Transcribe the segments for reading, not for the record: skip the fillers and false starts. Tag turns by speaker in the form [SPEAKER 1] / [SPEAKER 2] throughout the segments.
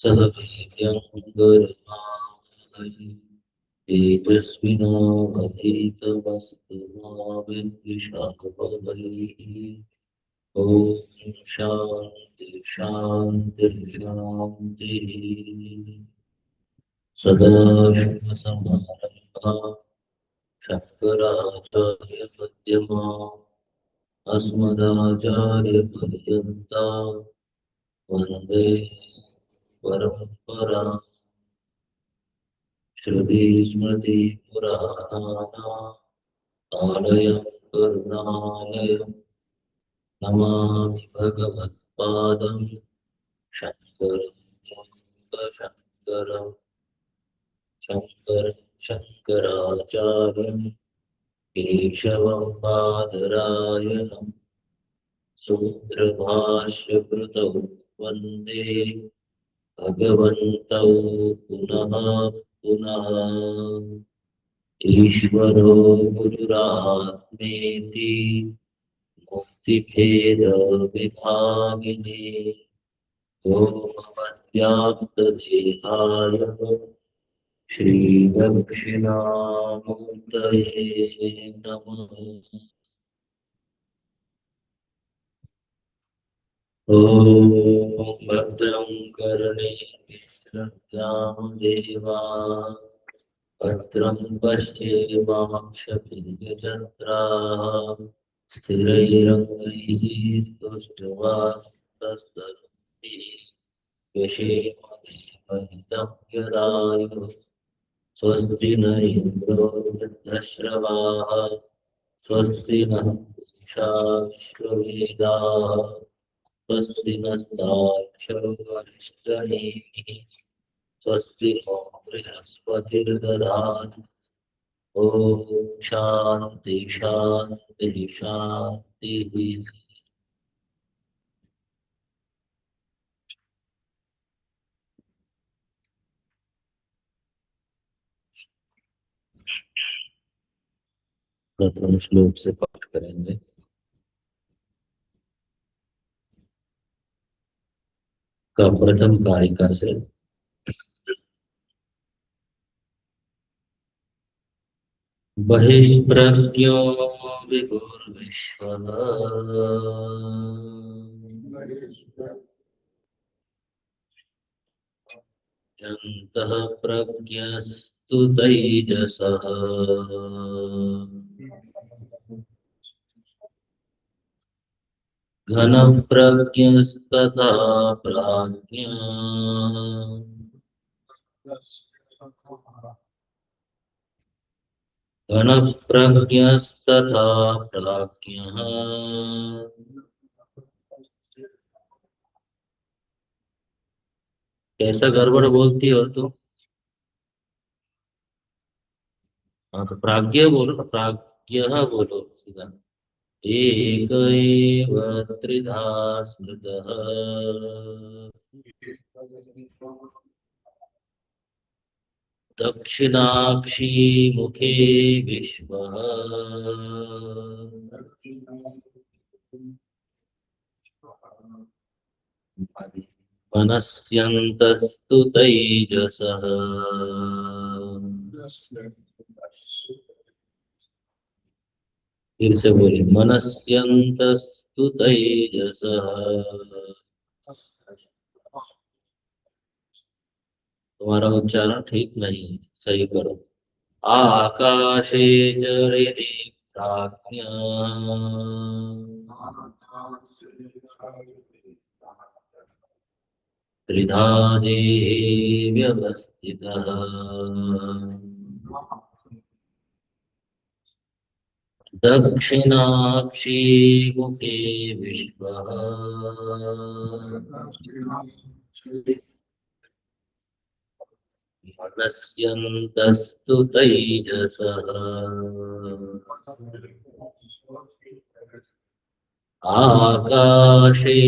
[SPEAKER 1] सह वीर्यं गरमावहै तेजस्विनावधीतमस्तु मा विद्विषावहैः। ॐ शान्ति शान्ति शान्तिः। सदाशिवसमारम्भां शङ्कराचार्यमध्यमाम् अस्मदाचार्यपर्यन्तां वन्दे परम्पराम्। श्रुतिस्मृतिपुराणानामालयं करुणालयं नमामि भगवत्पादं शङ्करं लोकशङ्करं शङ्कराचार्यं केशवं बादरायणं सूत्रभाष्यकृतौ वन्दे भगवन्तौ पुनः पुनः। ईश्वरो गुरुरात्मेति मुक्तिभेदविभागिने व्योमवद्व्याप्तदेहाय श्रीदक्षिणामूर्तये नमः। ॐ भद्रं कर्णेभिः देवाः भद्रं पश्येमाक्षभिर्यजत्राः स्थिरैरङ्गैः स्तुष्ट्वास्तस्तुभिः यशेमदेवहितं यदायुः। स्वस्ति न इन्द्रो वृद्धश्रवाः स्वस्ति नः पूषा विश्ववेदाः स्वस्ति नस्ताक्षरो अरिष्टनेमिः स्वस्ति नो बृहस्पतिर्दधातु। ॐ शान्ति शान्ति शान्तिः। प्रथम श्लोक से पाठ करेंगे। का प्रथम कारिका से बहिष्प्रज्ञो विभुर्विश्वः यन्तः प्रज्ञस्तु तैजसः घनप्रज्ञस्तथा प्राज्ञा घनप्रज्ञस्तथा प्राज्ञः कैसा गड़बड़ बोलती हो तुम? हाँ तो प्राज्ञ बोलो ना, प्राज्ञः बोलो सीधा। एक एव त्रिधा स्मृतः दक्षिणाक्षी मुखे विश्वः मनस्यन्तस्तु तैजसः। फिर से बोलिए, मनस्यन्तस्तु तैजसः। तुम्हारा उच्चारण ठीक नहीं है, सही करो। आकाशे चरति प्राज्ञा त्रिधा देहे व्यवस्थितः दक्षिणाक्षी मुखे विश्वः मनस्यन्तस्तु तैजसः आकाशे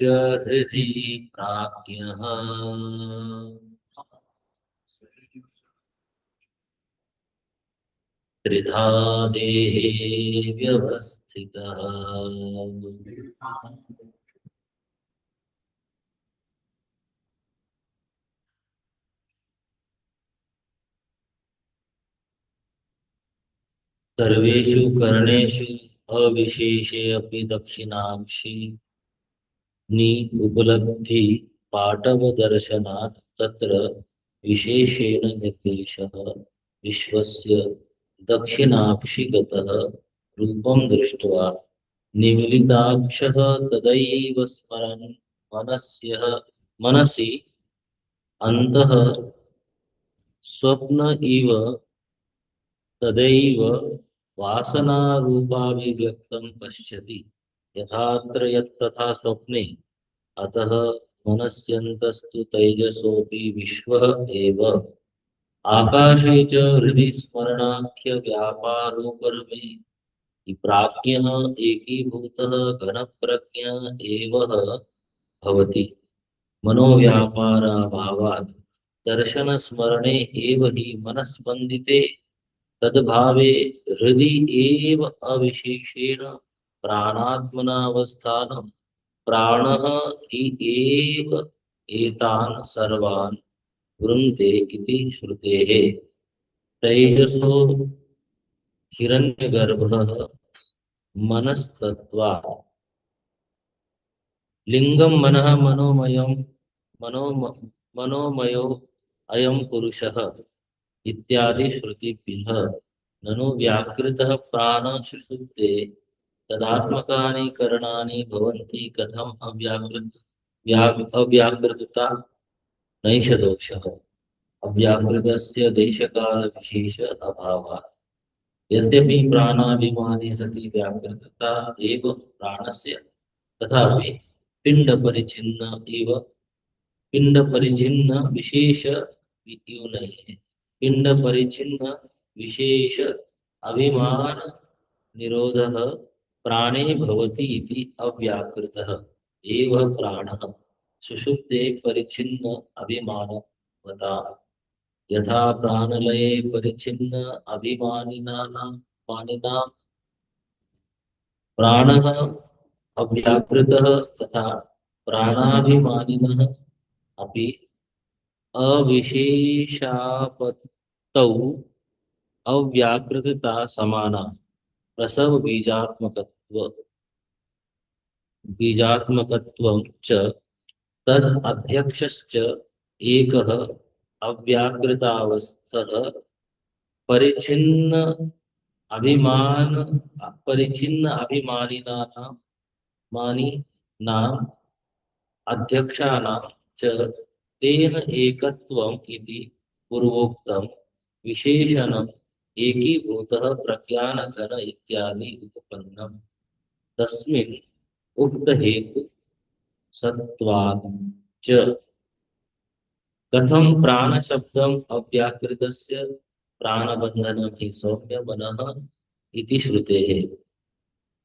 [SPEAKER 1] च हृदि प्राज्ञः त्रिधा देहे व्यवस्थितः। सर्वेषु कर्णेषु अविशेषे अपि दक्षिणांशि नि उपलब्धि पाटवदर्शनात् तत्र विशेषेण निर्देशः विश्वस्य दक्षिणाक्षिगतः रूपं दृष्ट्वा निमीलिताक्षः तदैव स्मरन् मनसि अन्तः स्वप्न इव तदैव वासनारूपाभिव्यक्तं पश्यति यथात्र यत्तथा स्वप्ने अतः मनस्यन्तस्तु तैजसोऽपि विश्वः एव आकाशे च हृदि स्मरणाख्य व्यापारोपरमे प्राज्ञः एकीभूतः घनप्रज्ञः एव भवति मनोव्यापाराभावात् दर्शनस्मरणे एव हि मनस्पन्दिते तद्भावे हृदि एव अविशेषेण प्राणात्मनावस्थानं प्राणः हि एव एतान् सर्वान् वृन्ते इति श्रुतेः तैजसो हिरण्यगर्भः मनस्तत्त्वात् लिंगम मनः मनोमयो अयं पुरुषः इत्यादि श्रुतिभ्यः ननु व्याकृतः प्राणः सुषुप्ते तदात्मकानि करणानि भवन्ति कथम् अव्याकृतता नैष दोषः अव्याकृतस्य देशकालविशेष अभावात् यद्यपि प्राणाभिमाने सति व्याकृतता एव प्राणस्य तथापि पिंड परिचिन्न विशेष नहीं पिंड परिचिन्न विशेष अभिमान निरोधः प्राणे भवति इति अव्याकृतः एव प्राणः सुषुप्ते परिचिन्न अभिमानवता यथा प्राणलये परिचिन्न मानिनां प्राणः अव्याकृतः तथा प्राणाभिमानिनः अपि अविशेषापत्तौ अव्याकृतता समाना प्रसव बीजात्मकत्वं च तद अध्यक्षश्च एकः अव्याकृतावस्थः परिचिन्न अभिमानिनां मानिनाम् अध्यक्षाणां च तेन एकत्वम् इति पूर्वोक्तं विशेषणम् एकीभूतः प्रज्ञानघन इत्यादि उपपन्नम् तस्मिन् उक्तहेतु सत्त्वात् च कथं प्राणशब्दम् अव्याकृतस्य प्राणबन्धनं हि सौम्य मनः इति श्रुतेः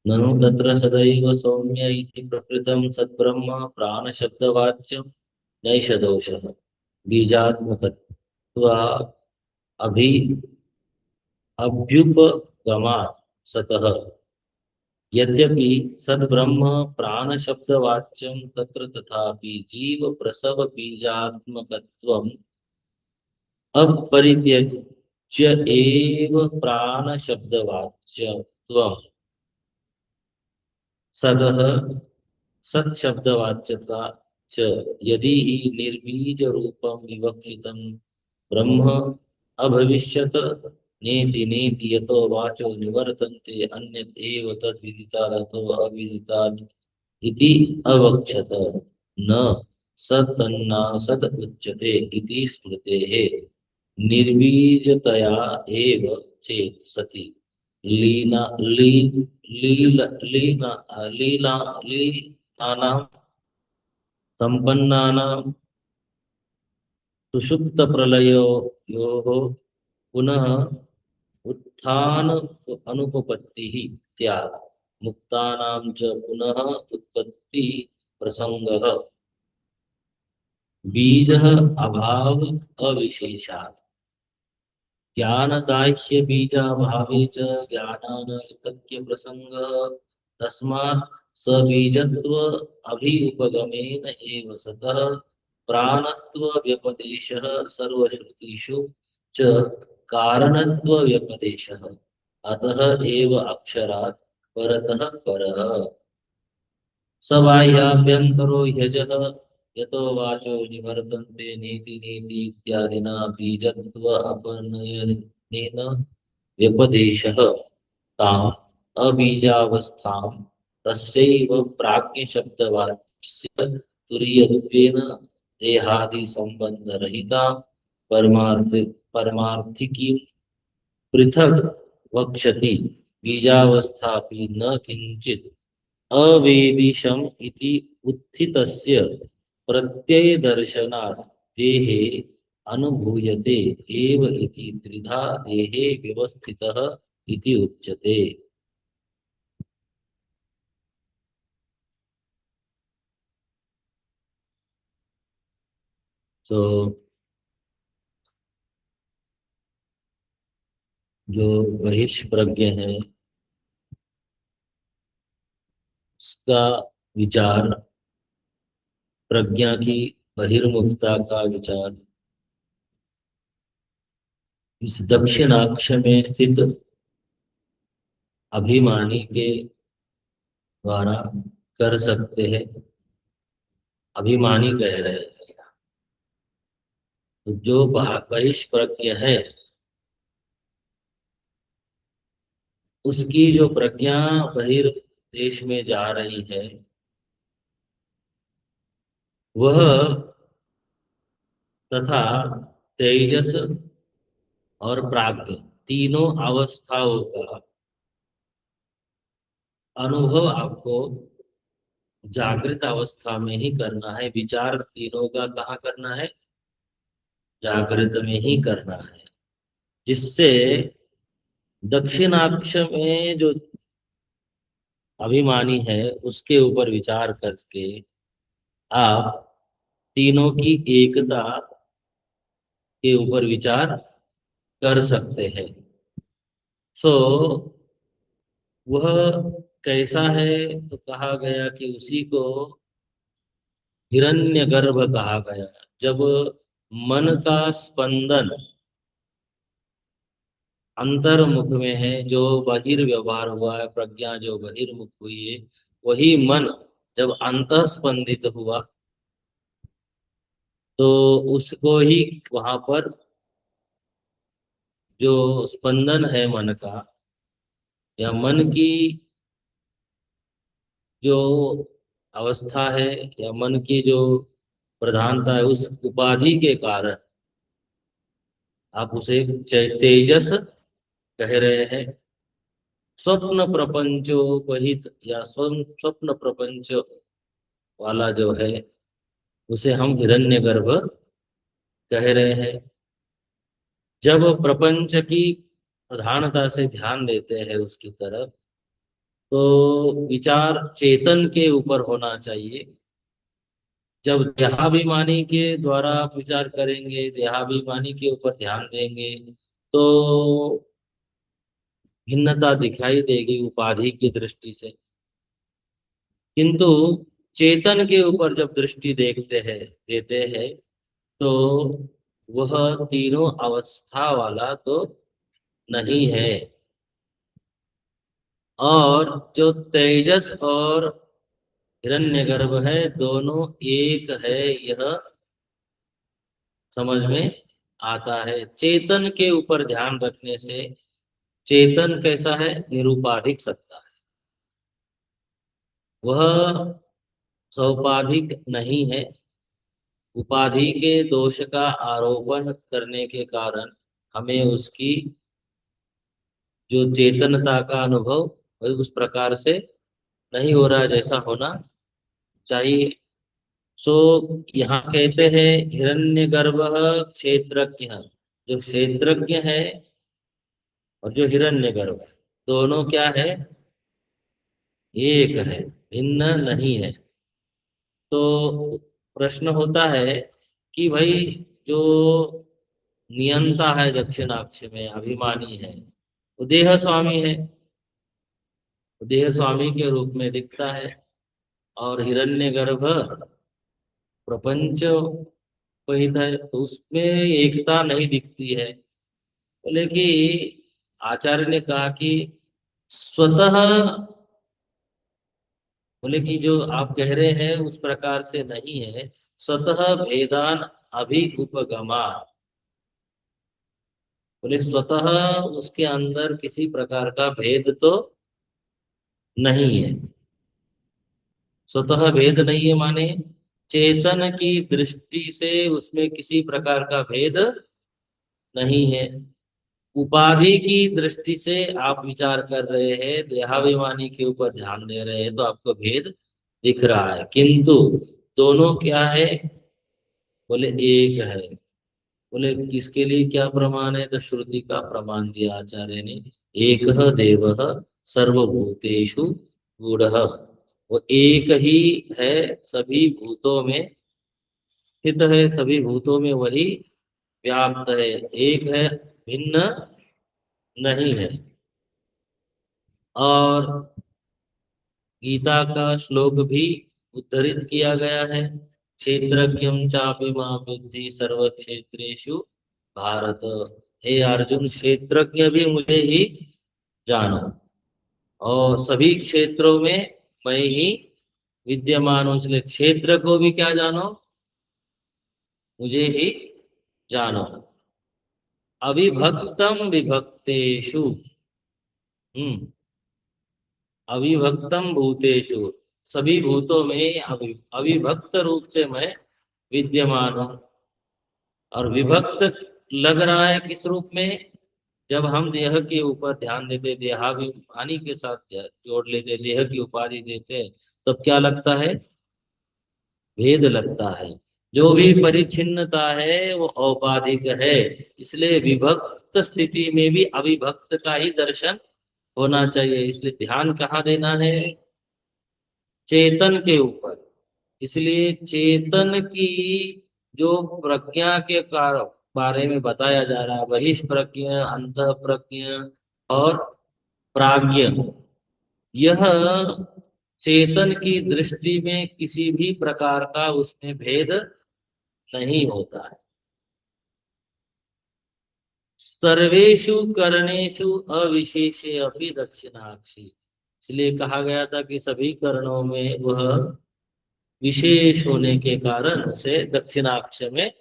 [SPEAKER 1] ननु तत्र सदैव सौम्य इति प्रकृतं सद्ब्रह्म प्राणशब्दवाच्यं नैष दोषः बीजात्मकत्वा अभि अभ्युपगमात् सतः यद्यपि सद्ब्रह्म प्राणशब्दवाच्यं तत्र तथापि जीव प्रसव बीजात्मकत्वम् अपरित्यज्य एव प्राणशब्दवाच्यत्वम् सदः सत्शब्दवाच्यता च यदि हि निर्बीज रूपं विवक्षितं ब्रह्म अभविष्यत् नेति नेति यतो वाचो निवर्तन्ते अन्यत् एव तद्विदितारतो अविदितात् इति अवक्षत न सत्तन्ना सत् उच्यते इति स्मृतेः निर्बीजतया एव चेत् सति लीना ली लील लीना लीला लीलानां संपन्नानां सुषुप्त प्रलयो पुनः उत्थान अनुपपत्ति स्यात् मुक्तानां च पुनः उत्पत्ति प्रसंगः बीजः अभाव अविशेषात् ज्ञानदाह्य बीजाभावे च ज्ञानानर्थक्य प्रसंगः तस्मात् सबीजत्व अभिउपगमेन एव सतः प्राणत्व व्यपदेशः सर्वश्रुतिषु च कारणत्व व्यपदेशः अतः एव अक्षरात् परतः परः सबाह्याभ्यन्तरो ह्यजः यतो वाचो निवर्तन्ते नेति नेति इत्यादिना बीजत्व अपनयनेन व्यपदेशः ताम् अबीजावस्थां तस्यैव प्राज्ञशब्दवाच्य तुरीयत्वेन देहादि संबन्धरहितां परमार्थिकीं पृथक् वक्षति बीजावस्थापि न किंचित् अवेदिशम इति उत्थितस्य प्रत्यय दर्शनात् देहे अनुभूयते एव इति त्रिधा देहे व्यवस्थितः इति उच्यते। तो जो बहिष्प्रज्ञ है उसका विचार, प्रज्ञा की बहिर्मुखता का विचार इस दक्षिणाक्ष में स्थित अभिमानी के द्वारा कर सकते हैं। अभिमानी कह रहे हैं तो जो बहिष्प्रज्ञ है उसकी जो प्रज्ञा बहिर्देश में जा रही है वह तथा तेजस और प्राज्ञ तीनों अवस्थाओं का अनुभव आपको जागृत अवस्था में ही करना है। विचार तीनों का कहाँ करना है? जागृत में ही करना है, जिससे दक्षिणाक्ष में जो अभिमानी है उसके ऊपर विचार करके आप तीनों की एकता के ऊपर विचार कर सकते हैं। सो वह कैसा है? तो कहा गया कि उसी को हिरण्यगर्भ कहा गया। जब मन का स्पंदन अंतर्मुख में है, जो बहिर्व्यवहार हुआ है, प्रज्ञा जो बहिर्मुख हुई है, वही मन जब अंतःस्पंदित हुआ तो उसको ही वहां पर जो स्पंदन है मन का या मन की जो अवस्था है या मन की जो प्रधानता है, उस उपाधि के कारण आप उसे तेजस कह रहे हैं। स्वप्न प्रपंचोपहित या स्वप्न प्रपंच वाला जो है उसे हम हिरण्यगर्भ कह रहे हैं। जब प्रपंच की प्रधानता से ध्यान देते हैं उसकी तरफ, तो विचार चेतन के ऊपर होना चाहिए। जब देहाभिमानी के द्वारा आप विचार करेंगे, देहाभिमानी के ऊपर ध्यान देंगे, तो भिन्नता दिखाई देगी उपाधि की दृष्टि से। किंतु चेतन के ऊपर जब दृष्टि देखते हैं, देते हैं, तो वह तीनों अवस्था वाला तो नहीं है। और जो तेजस और हिरण्यगर्भ है, दोनों एक है, यह समझ में आता है। चेतन के ऊपर ध्यान रखने से चेतन कैसा है? निरुपाधिक सत्ता है, वह सौपाधिक नहीं है। उपाधि के दोष का आरोपण करने के कारण हमें उसकी जो चेतनता का अनुभव उस प्रकार से नहीं हो रहा जैसा होना चाहिए। तो यहाँ कहते हैं हिरण्यगर्भः क्षेत्रज्ञ। जो क्षेत्रज्ञ है और जो हिरण्यगर्भ है, दोनों क्या है? एक है, भिन्न नहीं है। तो प्रश्न होता है कि भाई जो नियंता है दक्षिणाक्ष में, अभिमानी है, वो देह स्वामी है, वो देह स्वामी के रूप में दिखता है। और हिरण्यगर्भ प्रपंच वहित है, तो उसमें एकता नहीं दिखती है। बोले कि आचार्य ने कहा कि स्वतः, बोले कि जो आप कह रहे हैं उस प्रकार से नहीं है। स्वतः भेदान अभि उपगमा, बोले स्वतः उसके अंदर किसी प्रकार का भेद तो नहीं है। स्वतः भेद नहीं है माने चेतन की दृष्टि से उसमें किसी प्रकार का भेद नहीं है। उपाधि की दृष्टि से आप विचार कर रहे हैं, देहाभिमानी के ऊपर ध्यान दे रहे हैं, तो आपको भेद दिख रहा है। किंतु दोनों क्या है? बोले एक है। बोले किसके लिए क्या प्रमाण है? तो श्रुति का प्रमाण दिया आचार्य ने। एक देव सर्वभूतेषु गूढ़, वो एक ही है, सभी भूतों में स्थित है, सभी भूतों में वही व्याप्त है, एक है, भिन्न नहीं है। और गीता का श्लोक भी उद्धृत किया गया है, क्षेत्रज्ञं चापि मां विद्धि सर्व क्षेत्रेषु भारत। हे अर्जुन, क्षेत्रज्ञ भी मुझे ही जानो, और सभी क्षेत्रों में मैं ही विद्यमान हूं, इसलिए क्षेत्र को भी क्या जानो? मुझे ही जानो। अविभक्तम विभक्तेषु, हम्म, अविभक्तम भूतेषु, सभी भूतों में अविभक्त रूप से मैं विद्यमान हूँ। और विभक्त लग रहा है किस रूप में? जब हम देह के ऊपर ध्यान देते, देहाभिमानी के साथ जोड़ लेते, देह की उपाधि देते, तब क्या लगता है? भेद लगता है। जो भी परिच्छिन्नता है वो औपाधिक है, इसलिए विभक्त स्थिति में भी अविभक्त का ही दर्शन होना चाहिए। इसलिए ध्यान कहाँ देना है? चेतन के ऊपर। इसलिए चेतन की जो प्रज्ञा के बारे में बताया जा रहा है, बहिष्प्रज्ञ, अंत प्रज्ञ और प्राज्ञ, यह चेतन की दृष्टि में किसी भी प्रकार का उसमें भेद नहीं होता है। सर्वेषु कर्णेषु अविशेषे अपि दक्षिणाक्षी, इसलिए कहा गया था कि सभी कर्णों में वह विशेष होने के कारण उसे दक्षिणाक्ष में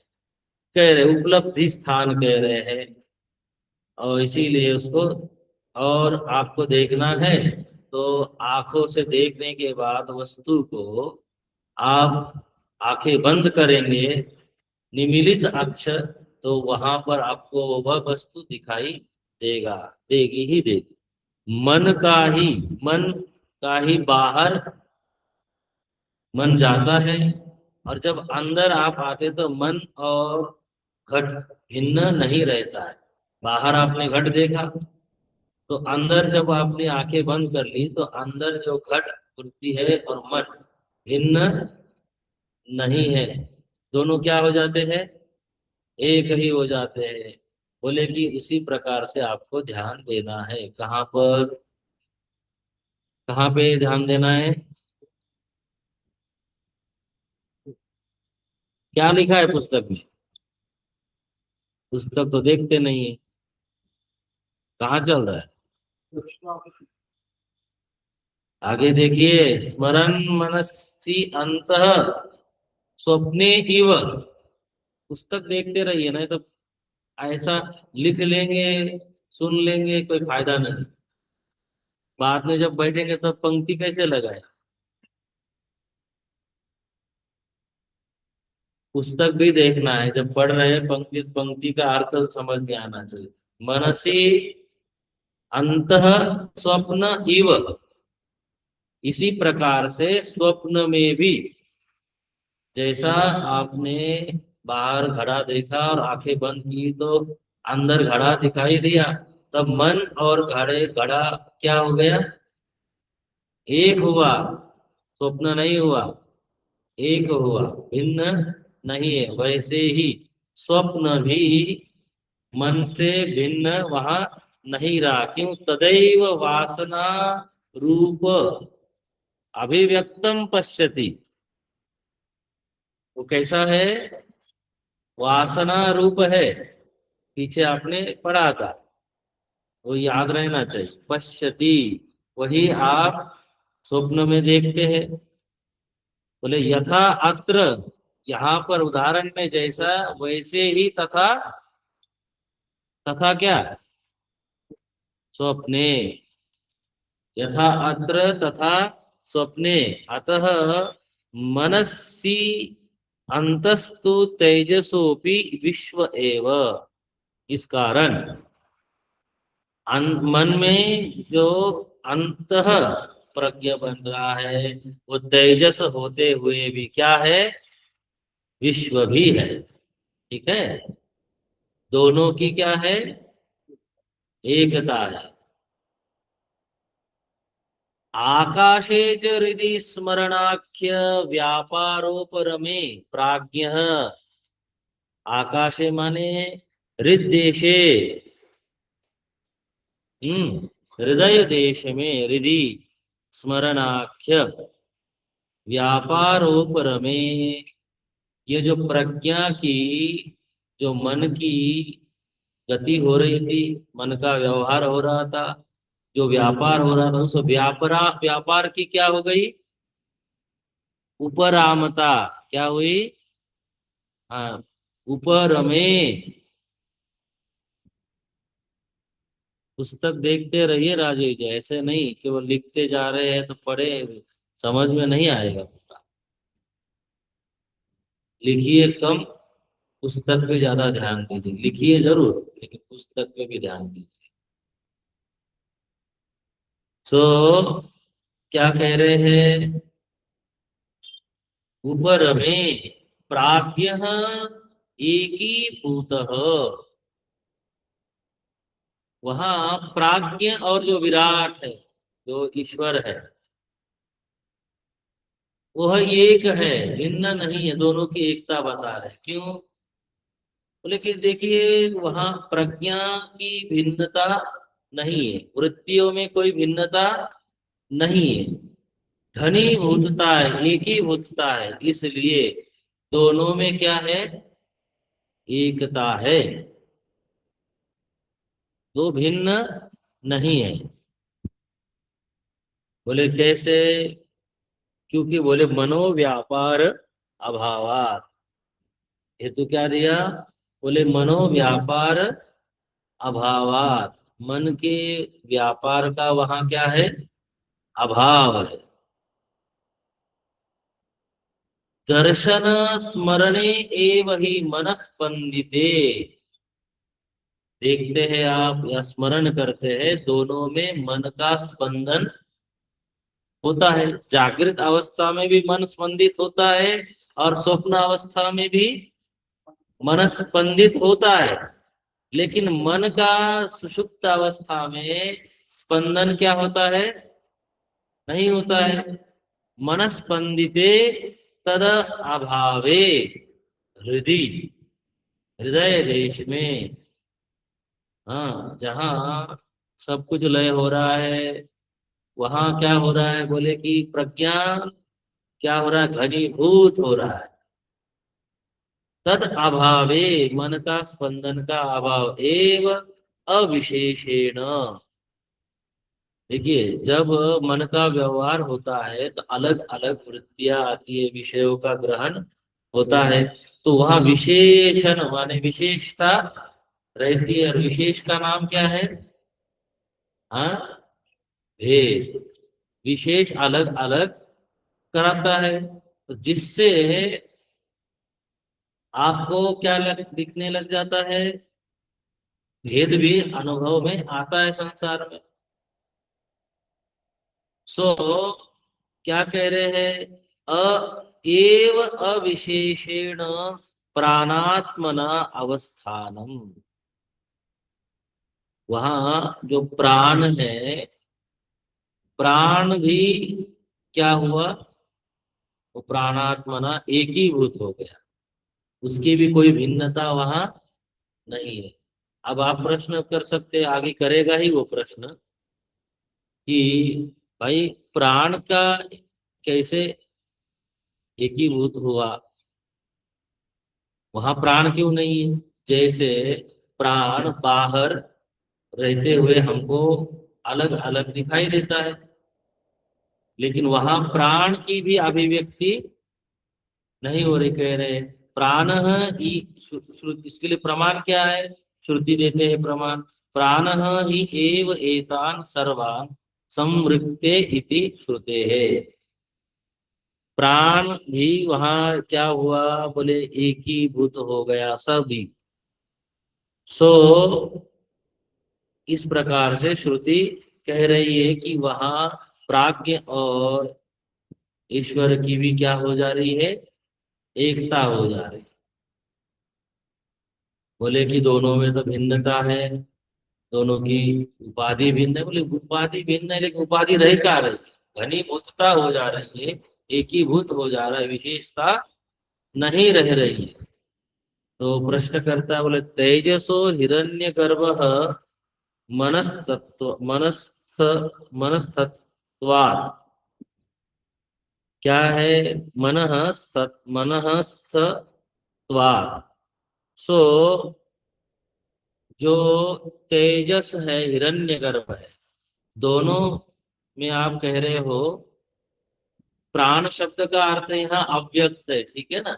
[SPEAKER 1] कह रहे, उपलब्धि स्थान कह रहे हैं। और इसीलिए उसको, और आपको देखना है तो आंखों से देखने के बाद वस्तु को आप आंखें बंद करेंगे, निमीलित अक्षर, तो वहां पर आपको वह वस्तु दिखाई देगा, देगी ही देगी। मन का ही, मन का ही बाहर मन जाता है, और जब अंदर आप आते तो मन और घट भिन्न नहीं रहता है। बाहर आपने घट देखा, तो अंदर जब आपने आंखें बंद कर ली तो अंदर जो घट वृत्ति है और मन भिन्न नहीं है, दोनों क्या हो जाते हैं? एक ही हो जाते हैं। बोले कि इसी प्रकार से आपको ध्यान देना है। कहाँ पर, कहाँ पे ध्यान देना है? क्या लिखा है पुस्तक में? पुस्तक तो देखते नहीं है, कहाँ चल रहा है? आगे देखिए, स्मरण मनस्ति अंतः स्वप्ने इव। पुस्तक देखते रहिए, नहीं तो ऐसा लिख लेंगे, सुन लेंगे, कोई फायदा नहीं। बाद में जब बैठेंगे तब पंक्ति कैसे लगाए? पुस्तक भी देखना है, जब पढ़ रहे हैं पंक्ति पंक्ति का अर्थ समझ में आना चाहिए। मनसी अंतः स्वप्न इव, इसी प्रकार से स्वप्न में भी जैसा आपने बाहर घड़ा देखा और आंखें बंद की तो अंदर घड़ा दिखाई दिया, तब मन और घड़े घड़ा क्या हो गया? एक हुआ। स्वप्न नहीं हुआ, एक हुआ, भिन्न नहीं है। वैसे ही स्वप्न भी मन से भिन्न वहां नहीं रहा। क्यों? तदैव वासना रूप अभिव्यक्तम पश्यति। वो कैसा है? वासना रूप है। पीछे आपने पढ़ा था, वो याद रहना चाहिए। पश्यति, वही आप स्वप्न में देखते हैं। बोले यथा अत्र, यहाँ पर उदाहरण में जैसा वैसे ही, तथा, तथा क्या? स्वप्ने। यथा अत्र तथा स्वप्ने। अतः मनसि अंतस्तु तेजसोपि विश्व एव। इस कारण मन में जो अंतः प्रज्ञा बन रहा है, वो तेजस होते हुए भी क्या है? विश्व भी है। ठीक है, दोनों की क्या है? एकता है। आकाशे च हृदि स्मरणाख्य व्यापारोपरमे प्राज्ञ। आकाशे माने हृदय, हृदय देश में हृदि स्मरणाख्य व्यापारोपरमे। ये जो प्रज्ञा की, जो मन की गति हो रही थी, मन का व्यवहार हो रहा था, जो व्यापार हो रहा था, उस व्यापार की क्या हो गई? उपरामता। क्या हुई? हाँ, ऊपर में। पुस्तक देखते रहिए राजेश जी, ऐसे नहीं केवल लिखते जा रहे हैं तो पढ़े, समझ में नहीं आएगा पूरा। लिखिए कम, पुस्तक पे ज्यादा ध्यान दीजिए। लिखिए जरूर, लेकिन पुस्तक पे भी ध्यान दीजिए। तो क्या कह रहे हैं? ऊपर में प्राज्ञ एकीभूत। वहां प्राज्ञ और जो विराट है, जो ईश्वर है, वह एक है, भिन्न नहीं है। दोनों की एकता बता रहे। क्यों? बोले कि देखिए वहां प्रज्ञा की भिन्नता नहीं है, वृत्तियों में कोई भिन्नता नहीं है, घनीभूतता है, एक ही भूतता है। इसलिए दोनों में क्या है? एकता है, दो भिन्न नहीं है। बोले कैसे? क्योंकि बोले मनोव्यापार अभावात। हेतु क्या दिया? बोले मनोव्यापार अभावात। मन के व्यापार का वहां क्या है? अभाव है। दर्शन स्मरणे एव ही मनस्पंदिते। देखते हैं आप या स्मरण करते हैं, दोनों में मन का स्पंदन होता है। जागृत अवस्था में भी मन स्पंदित होता है, और स्वप्न अवस्था में भी मन स्पंदित होता है। लेकिन मन का सुषुप्त अवस्था में स्पंदन क्या होता है? नहीं होता है। मन स्पंदिते तद अभावे हृदय, हृदय देश में, हाँ, जहाँ सब कुछ लय हो रहा है, वहां क्या हो रहा है? बोले कि प्रज्ञान क्या हो रहा है? घनीभूत हो रहा है। तद अभावे, मन का स्पंदन का अभाव, एव अविशेषेण। देखिए जब मन का व्यवहार होता है तो अलग अलग वृत्तियां आती है, विषयों का ग्रहण होता है। तो वहां विशेषण माने विशेषता रहती है। और विशेष का नाम क्या है? हाँ, भेद। विशेष अलग अलग कराता है, तो जिससे आपको क्या दिखने लग जाता है? भेद भी अनुभव में आता है संसार में। सो क्या कह रहे हैं? एव अविशेषेण प्राणात्मना अवस्थानम। वहां जो प्राण है, प्राण भी क्या हुआ, वो प्राणात्मना एकीभूत हो गया, उसकी भी कोई भिन्नता वहां नहीं है। अब आप प्रश्न कर सकते हैं, आगे करेगा ही वो प्रश्न, कि भाई प्राण का कैसे एकीभूत हुआ, वहां प्राण क्यों नहीं है? जैसे प्राण बाहर रहते हुए हमको अलग अलग दिखाई देता है, लेकिन वहां प्राण की भी अभिव्यक्ति नहीं हो रही, कह रहे हैं प्राण ही इसके लिए प्रमाण क्या है, श्रुति देते हैं प्रमाण, प्राण ही एव एतान सर्वान संवृत्ते इति श्रुते है। प्राण भी वहां क्या हुआ, बोले एकीभूत हो गया सभी। सो इस प्रकार से श्रुति कह रही है कि वहां प्राज्ञ और ईश्वर की भी क्या हो जा रही है, एकता हो जा रही है। बोले कि दोनों में तो भिन्नता है, दोनों की उपाधि भिन्न है। बोले उपाधि भिन्न है, लेकिन उपाधि रह क्या रही है, घनीभूतता हो जा रही है, एकीभूत हो जा रहा है, विशेषता नहीं रह रही है। तो प्रश्न करता है, बोले तेजसो हिरण्यगर्भ मनस्तत्व मनस्तत्वात्, क्या है, मनस्तत्वात्। सो जो तेजस है, हिरण्यगर्भ है, दोनों में आप कह रहे हो, प्राण शब्द का अर्थ यहाँ अव्यक्त है, ठीक है ना।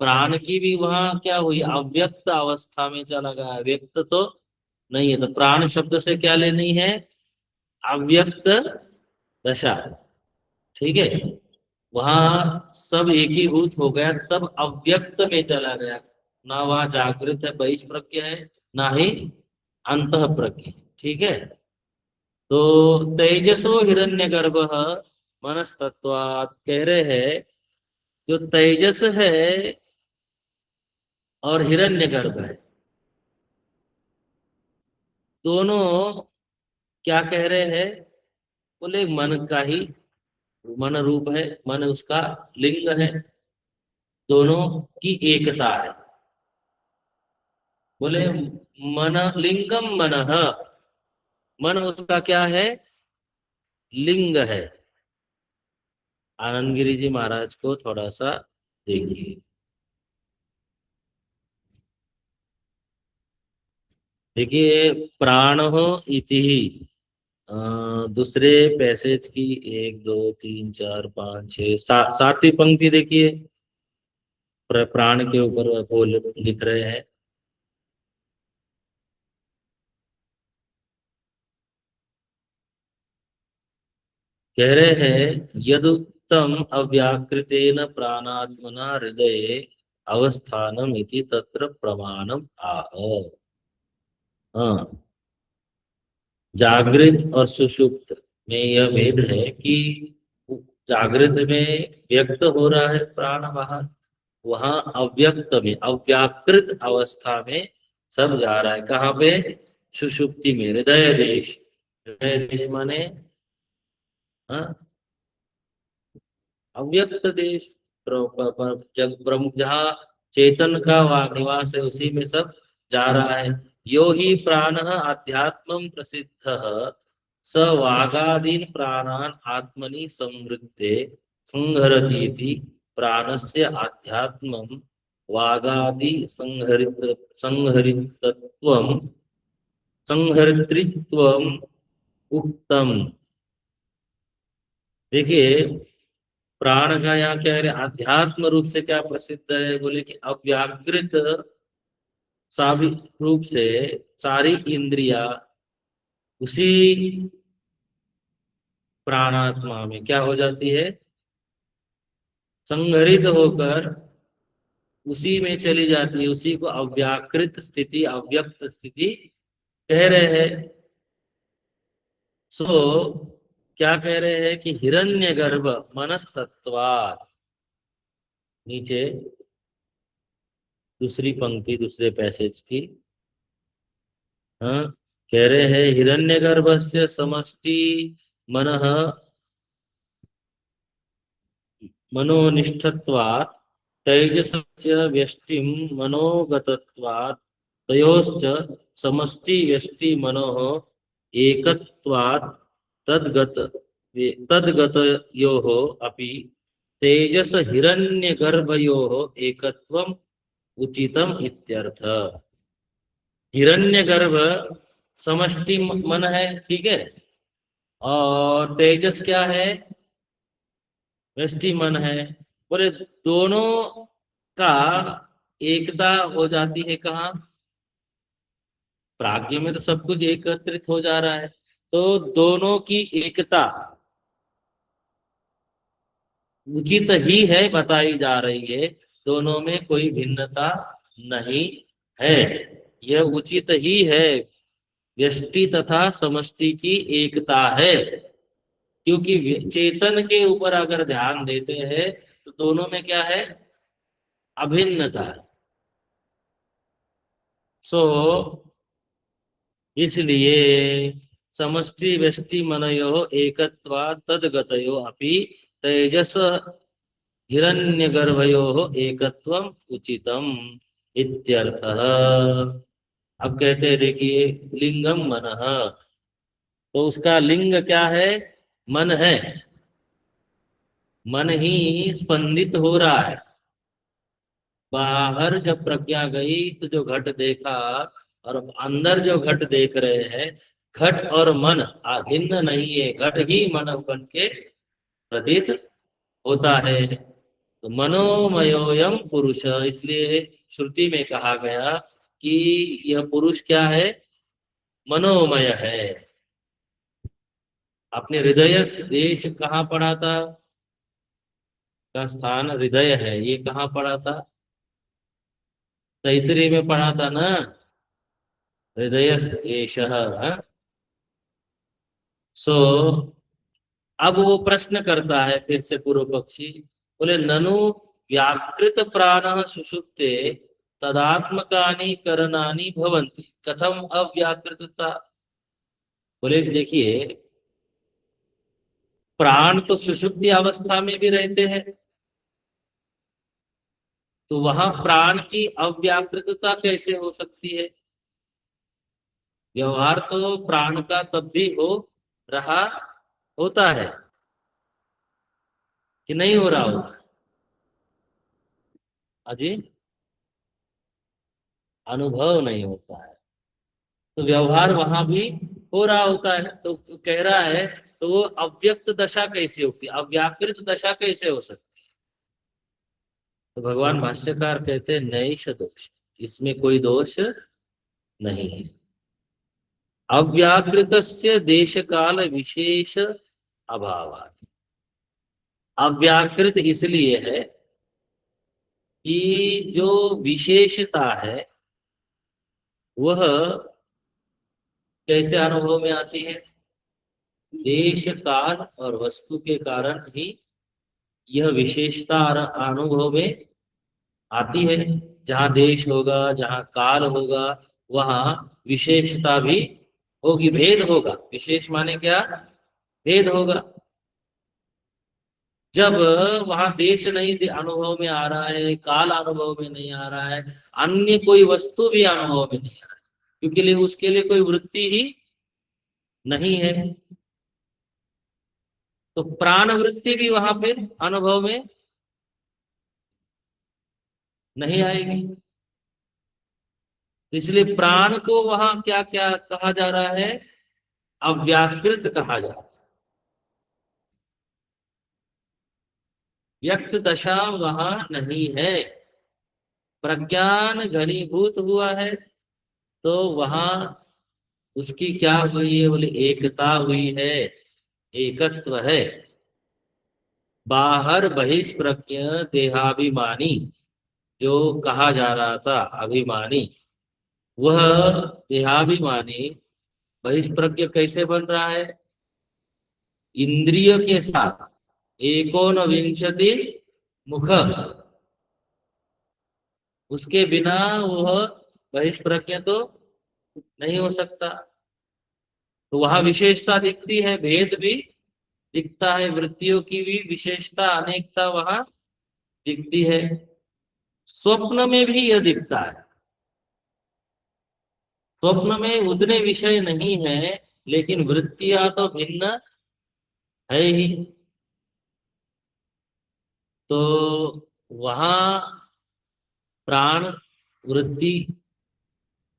[SPEAKER 1] प्राण की भी वहां क्या हुई, अव्यक्त अवस्था में चला गया, व्यक्त तो नहीं है, तो प्राण शब्द से क्या लेनी है, अव्यक्त दशा, ठीक है। वहां सब एकीभूत हो गया, सब अव्यक्त में चला गया, ना वहां जागृत है, बहिष्प्रज्ञ है, ना ही अंतः प्रज्ञ, ठीक है। तो तेजसो हिरण्यगर्भ मनस्तत्वात्, कह रहे हैं जो तेजस है और हिरण्यगर्भ है, दोनों क्या कह रहे हैं, बोले मन का ही, मन रूप है, मन उसका लिंग है, दोनों की एकता है। बोले मन लिंगम मनः, मन उसका क्या है, लिंग है। आनंद गिरी जी महाराज को थोड़ा सा देखिए, देखिए प्राण हो इति ही, दूसरे पैसेज की 1 2 3 4 5 6 7वीं पंक्ति देखिए, प्राण के ऊपर बोल लिख रहे हैं, कह रहे हैं यदुक्तम अव्याकृतेन प्राणात्मना हृदये अवस्थानम इति तत्र प्रमाणम आह। हाँ, जागृत और सुषुप्त में यह भेद है कि जागृत में व्यक्त हो रहा है प्राण बाहर, वहां अव्यक्त में अव्याकृत अवस्था में सब जा रहा है, कहाँ पे, सुषुप्ति में, हृदय देश। हृदय देश माने, हाँ, अव्यक्त देश, जग प्रमुख जहाँ चेतन का निवास है, उसी में सब जा रहा है। यो ही प्राण अध्यात्मं प्रसिद्ध स वागादीन प्राणान आत्मनि संवृत्ते संहरतीति, प्राणस्य आध्यात्मं वागादि संहरितत्वं संहर्तृत्वम उक्तम। देखिए प्राण का यहाँ क्या है, अध्यात्म रूप से क्या प्रसिद्ध है, बोले कि अव्याकृत रूप से सारी इंद्रिया उसी प्राणात्मा में क्या हो जाती है, संघरित होकर उसी में चली जाती है, उसी को अव्याकृत स्थिति, अव्यक्त स्थिति कह रहे हैं। सो क्या कह रहे हैं कि हिरण्यगर्भ मनस्तत्वात्, नीचे दूसरी पंक्ति दूसरे पैसेज की। हाँ, कह रहे हैं हिरण्यगर्भस्य समष्टि मनः मनोनिष्ठत्वात् तैजसस्य व्यष्टिं मनोगतत्वात् तयोश्च समष्टि व्यष्टि मनोः एकत्वात् तद्गत तद्गतयोः अपि तेजस हिरण्यगर्भयोः एकत्वम् उचितम इत्यर्थ। हिरण्यगर्भ समष्टि मन है, ठीक है, और तेजस क्या है, व्यष्टि मन है। बोले दोनों का एकता हो जाती है कहाँ? प्राज्ञ में तो सब कुछ एकत्रित हो जा रहा है, तो दोनों की एकता उचित ही है बताई जा रही है। दोनों में कोई भिन्नता नहीं है, यह उचित ही है। व्यष्टि तथा समष्टि की एकता है, क्योंकि चेतन के ऊपर अगर ध्यान देते हैं तो दोनों में क्या है, अभिन्नता है। सो इसलिए समष्टि व्यष्टि मनयो एकत्वा तद्गतयो अपि तेजस हिरण्यगर्भयो एकत्वम उचितम इत्यर्थः। अब कहते हैं देखिए, लिंगम मनः, तो उसका लिंग क्या है, मन है। मन ही स्पंदित हो रहा है। बाहर जब प्रज्ञा गई तो जो घट देखा, और अंदर जो घट देख रहे हैं, घट और मन अभिन्न नहीं है, घट ही मन बन के प्रतीत होता है। तो मनोमयोयम पुरुष, इसलिए श्रुति में कहा गया कि यह पुरुष क्या है, मनोमय है। अपने हृदय देश कहाँ पड़ा था, का स्थान हृदय है, ये कहाँ पड़ा था, तैतरीय में पढ़ा था ना, हृदय एषः। सो अब वो प्रश्न करता है फिर से पूर्व पक्षी, बोले ननु व्याकृत प्राण सुषुप्ते तदात्मकानि करणानि भवन्ति कथम अव्याकृतता। बोले देखिए, प्राण तो सुषुप्ति अवस्था में भी रहते हैं, तो वहां प्राण की अव्याकृतता कैसे हो सकती है? व्यवहार तो प्राण का तब भी हो रहा होता है कि नहीं हो रहा होता है? अजी, अनुभव नहीं होता है, तो व्यवहार वहां भी हो रहा होता है। तो कह रहा है, तो वो अव्यक्त दशा कैसे होती है, अव्याकृत दशा कैसे हो सकती है? तो भगवान भाष्यकार कहते हैं नैष दोष, इसमें कोई दोष नहीं है। अव्याकृतस्य देश काल विशेष अभाव। अव्याकृत इसलिए है कि जो विशेषता है वह कैसे अनुभव में आती है, देश काल और वस्तु के कारण ही यह विशेषता अनुभव में आती है। जहाँ देश होगा, जहाँ काल होगा, वहाँ विशेषता भी होगी, भेद होगा। विशेष माने क्या, भेद होगा। जब वहां देश नहीं अनुभव में आ रहा है, काल अनुभव में नहीं आ रहा है, अन्य कोई वस्तु भी अनुभव में नहीं आ रहा है, क्योंकि उसके लिए कोई वृत्ति ही नहीं है, तो प्राण वृत्ति भी वहां फिर अनुभव में नहीं आएगी। तो इसलिए प्राण को वहां क्या क्या कहा जा रहा है, अव्याकृत कहा जा रहा है। व्यक्त दशा वहां नहीं है। प्रज्ञान घनीभूत हुआ है, तो वहां उसकी क्या हुई है, बोले एकता हुई है, एकत्व है। बाहर बहिष्प्रज्ञ देहाभिमानी जो कहा जा रहा था, अभिमानी, वह देहाभिमानी बहिष्प्रज्ञ कैसे बन रहा है, इंद्रिय के साथ एकोन विंशति मुख, उसके बिना वह बहिष्प्रज्ञ तो नहीं हो सकता। तो वहां विशेषता दिखती है, भेद भी दिखता है, वृत्तियों की भी विशेषता अनेकता वहां दिखती है। स्वप्न में भी यह दिखता है। स्वप्न में उतने विषय नहीं है, लेकिन वृत्तियां तो भिन्न है ही। तो वहां प्राण वृत्ति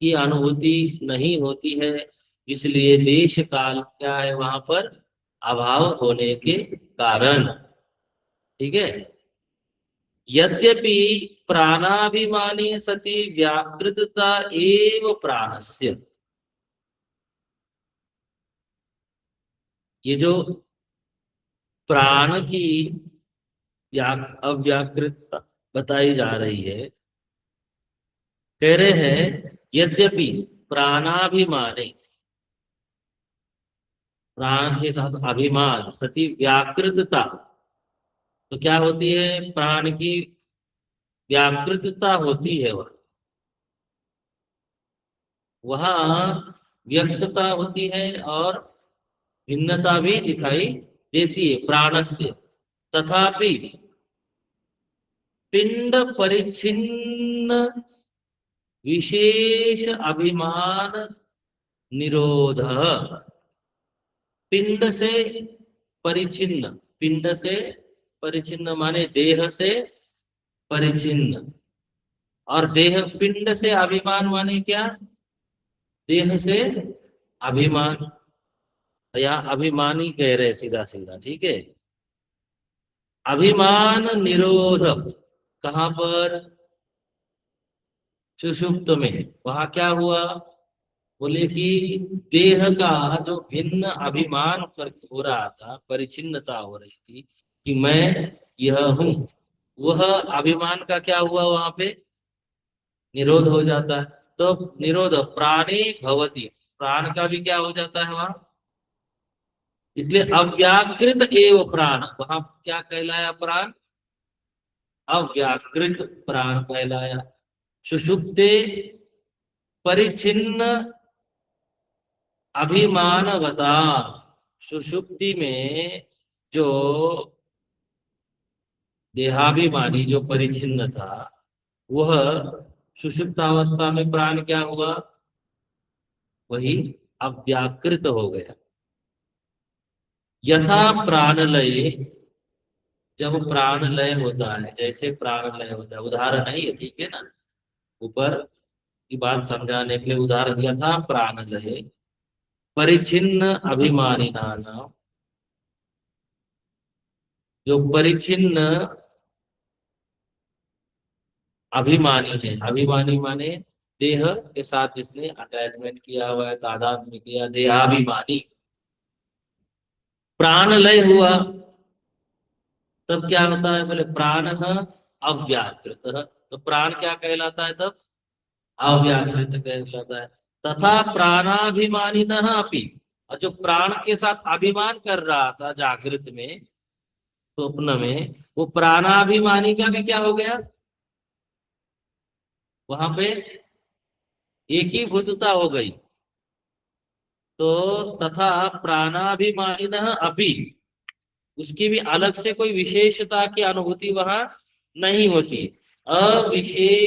[SPEAKER 1] की अनुभूति नहीं होती है, इसलिए देश काल क्या है वहां पर, अभाव होने के कारण। ठीक है। यद्यपि प्राणाभिमानी सति व्याकृतता एव प्राणस्य, ये जो प्राण की अव्याकृतता बताई जा रही है, कह रहे हैं यद्यपि प्राणाभिमानी, प्राण के साथ अभिमान सती व्याकृतता, तो क्या होती है, प्राण की व्याकृतता होती है, वह व्यक्तता होती है और भिन्नता भी दिखाई देती है प्राण से। तथापि पिंड परिच्छिन्न विशेष अभिमान निरोध, पिंड से परिचिन्न, पिंड से परिचिन्न माने देह से परिचिन्न, और देह पिंड से अभिमान माने क्या, देह से अभिमान, या अभिमानी कह रहे सीधा सीधा। ठीक है। अभिमान निरोध कहाँ पर, सुषुप्त में। वहां क्या हुआ, बोले कि देह का जो भिन्न अभिमान कर हो रहा था, परिचिन्नता हो रही थी कि मैं यह हूं, वह अभिमान का क्या हुआ, वहां पे निरोध हो जाता है। तो निरोध प्राणी भवती, प्राण का भी क्या हो जाता है वहां, इसलिए अव्याकृत एव प्राण, वहां क्या कहलाया प्राण, अव्याकृत प्राण कहलाया। सुषुप्ते परिचिन्न अभिमानवता, सुषुप्ति में जो देहाभिमानी जो परिचिन्न था, वह सुषुप्तावस्था में प्राण क्या हुआ, वही अव्याकृत हो गया। यथा प्राणलय, जब प्राण लय होता है, जैसे प्राण लय होता है, उदाहरण है ये, ठीक है ना, ऊपर की बात समझाने के लिए उदाहरण, यथा प्राण लय परिचिन्न अभिमानी नाम, जो परिचिन्न अभिमानी है, अभिमानी माने देह के साथ जिसने अटैचमेंट किया हुआ है, तादाद में किया, देहाभिमानी, प्राण लय हुआ तब क्या होता है, बोले प्राण अव्याकृत, तो प्राण क्या कहलाता है तब, अव्याकृत कहलाता है। तथा प्राणाभिमानी न अपि, और जो प्राण के साथ अभिमान कर रहा था जागृत में, स्वप्न में, वो प्राणाभिमानी का भी क्या हो गया, वहां पे एक ही भूतता हो गई। तो तथा प्राणाभिमानी अपि, उसकी भी अलग से कोई विशेषता की अनुभूति वहां नहीं होती, अविशेषापपत्तौ,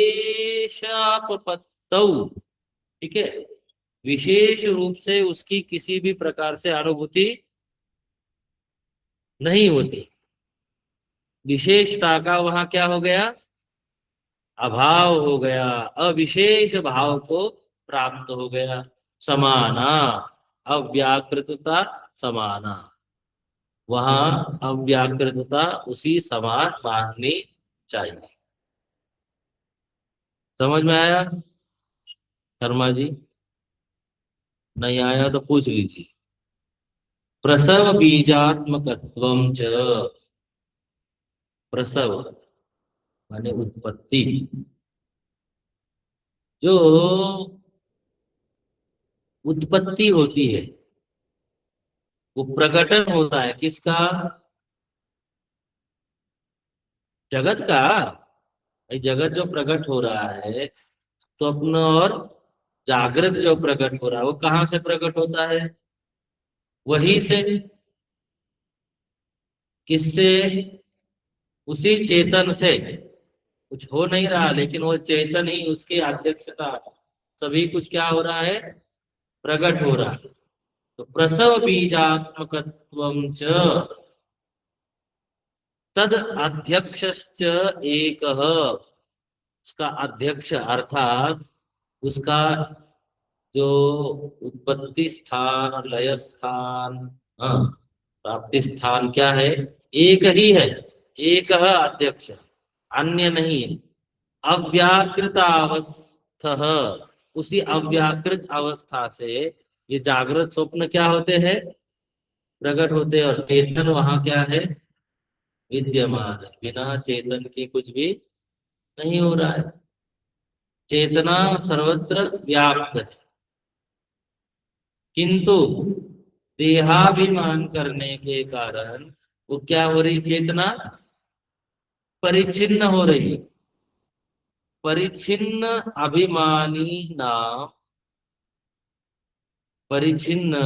[SPEAKER 1] ठीक है, विशेष रूप से उसकी किसी भी प्रकार से अनुभूति नहीं होती, विशेषता का वहां क्या हो गया, अभाव हो गया, अविशेष भाव को प्राप्त हो गया। समाना, अव्याकृतता समाना, वहां अव्याकृतता उसी समान माननी चाहिए। समझ में आया शर्मा जी, नहीं आया तो पूछ लीजिए। प्रसव बीजात्मकत्वम च, प्रसव माने उत्पत्ति, जो उत्पत्ति होती है, वो प्रकटन होता है किसका, जगत का, ये जगत जो प्रकट हो रहा है स्वप्न और जागृत जो प्रकट हो रहा है वो कहाँ से प्रकट होता है? वही से। किससे? उसी चेतन से। कुछ हो नहीं रहा लेकिन वो चेतन ही उसकी अध्यक्षता सभी कुछ क्या हो रहा है? प्रकट हो रहा है। तो प्रसव बीजात्मकत्वं च तद अध्यक्षश्च एकः। उसका अध्यक्ष अर्थात उसका जो उत्पत्ति स्थान, लय स्थान, हाँ, प्राप्ति स्थान क्या है? एक ही है। एक है अध्यक्ष, अन्य नहीं है। अव्याकृत अवस्था, उसी अव्याकृत अवस्था से ये जागृत स्वप्न क्या होते हैं? प्रकट होते हैं। और चेतन वहां क्या है? विद्यमान है। बिना चेतन के कुछ भी नहीं हो रहा है। चेतना सर्वत्र व्याप्त है, किंतु देहाभिमान करने के कारण वो क्या हो रही? चेतना परिचिन्न हो रही। परिचिन्न अभिमानी नाम, परिचिन्न